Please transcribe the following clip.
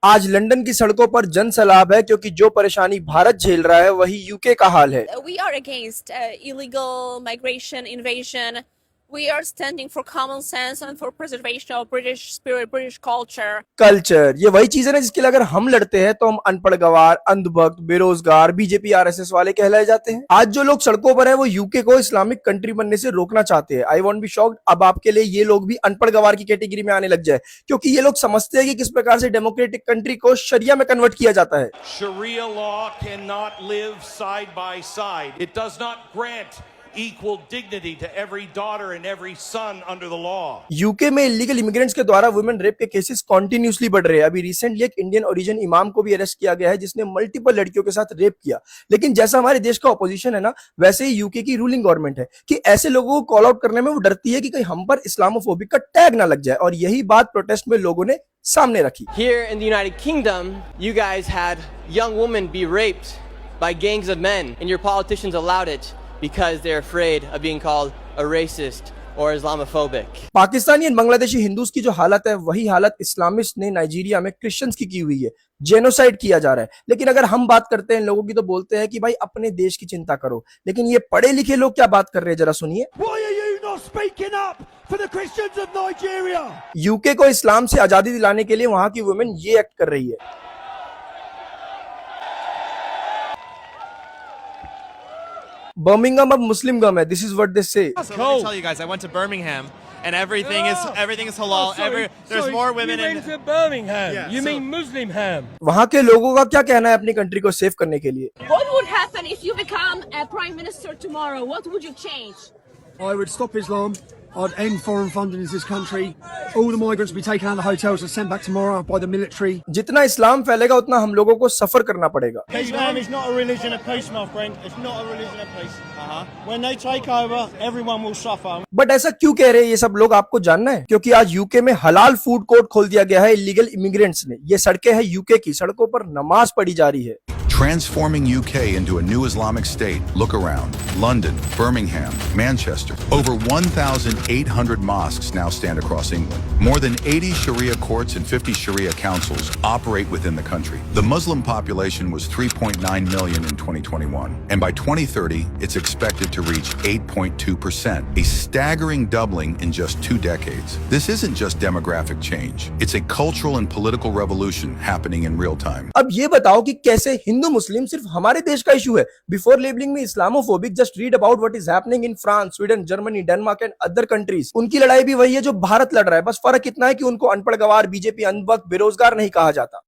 आज लंदन की सड़कों पर जन सैलाब है क्योंकि जो परेशानी भारत झेल रहा है वही यूके का हाल है। We are against illegal migration, invasion. We are standing for common sense and for preservation of British spirit, British culture. Culture, ये वही चीज है ना जिसके लिए अगर हम लड़ते हैं तो हम अनपढ़ गवार, अंधभक्त, बेरोजगार, बीजेपी आरएसएस वाले कहलाए जाते हैं। आज जो लोग सड़कों पर हैं वो यूके को इस्लामिक कंट्री बनने से रोकना चाहते हैं। आई वॉन्ट बी शॉक्ड अब आपके लिए ये लोग भी अनपढ़ गवार की कैटेगरी में आने लग जाए, क्योंकि ये लोग समझते हैं कि किस प्रकार से डेमोक्रेटिक कंट्री को शरिया में कन्वर्ट किया जाता है। Sharia law cannot live side by side. It does not grant equal dignity to every daughter and every son under the law. UK में इलीगल इमिग्रेंट्स के द्वारा वुमेन रेप के केसेस कंटिन्यूअसली बढ़ रहे हैं। अभी रिसेंटली एक इंडियन ओरिजिन इमाम को भी अरेस्ट किया गया है जिसने मल्टीपल लड़कियों के साथ रेप किया। लेकिन जैसा हमारे देश का ऑपोजिशन है ना, वैसे ही यूके की रूलिंग गवर्नमेंट है कि ऐसे लोगों को कॉल आउट करने में वो डरती है कि कहीं हम पर इस्लामोफोबिक का टैग ना लग जाए, और यही बात प्रोटेस्ट में लोगों ने सामने रखी। Here in the United Kingdom, you guys had young women be raped by gangs of men, and your politicians allowed it because they're afraid of being called a racist or Islamophobic. Pakistani और Bangladeshi Hindus की जो हालत है वही हालत Islamist ने Nigeria में Christians की हुई है। जेनोसाइड किया जा रहा है। लेकिन अगर हम बात करते हैं लोगों की तो बोलते हैं कि भाई अपने देश की चिंता करो। लेकिन ये पढ़े लिखे लोग क्या बात कर रहे हैं, जरा सुनिए। Why are you not speaking up for the Christians of Nigeria? UK को इस्लाम से आजादी दिलाने के लिए वहां की वुमेन ये एक्ट कर रही है। बर्मिंघम अब मुस्लिम गम है, दिस इज व्हाट दे से। So let me tell you guys, I went to Birmingham, and everything is halal. There's more women in. to Birmingham. Yeah, You so- mean Muslimham? वहां के लोगों का क्या कहना है अपनी कंट्री को सेव करने के लिए? What would happen if you become a prime minister tomorrow? What would you change? I would stop Islam. I'd end foreign funding in this country. All the migrants would be taken out of the hotels and sent back tomorrow by the military. जितना इस्लाम फैलेगा उतना हम लोगों को सफर करना पड़ेगा। Islam is not a religion of peace, my friend. It's not a religion of peace. When they take over, everyone will suffer. But ऐसा क्यों कह रहे हैं ये सब लोग, आपको जानना है? क्योंकि आज यूके में हलाल फूड कोर्ट खोल दिया गया है इलीगल इमिग्रेंट्स ने। ये सड़कें हैं यूके की, सड़कों पर नमाज पढ़ी जा रही है। Transforming UK into a new Islamic state. Look around. London, Birmingham, Manchester. Over 1,800 mosques now stand across England. More than 80 Sharia courts and 50 Sharia councils operate within the country. The Muslim population was 3.9 million in 2021, and by 2030, it's expected to reach 8.2%, a staggering doubling in just 2 decades. This isn't just demographic change. It's a cultural and political revolution happening in real time. अब ये बताओ कि कैसे हिंदू मुस्लिम सिर्फ हमारे देश का issue है? बिफोर लेबलिंग में Islamophobic, just read about what is happening in France, Sweden, Germany, Denmark and other countries. उनकी लड़ाई भी वही है जो भारत लड़ रहा है, बस फर्क इतना है कि उनको अनपढ़ गवार, बीजेपी, अंधभक्त, बेरोजगार नहीं कहा जाता।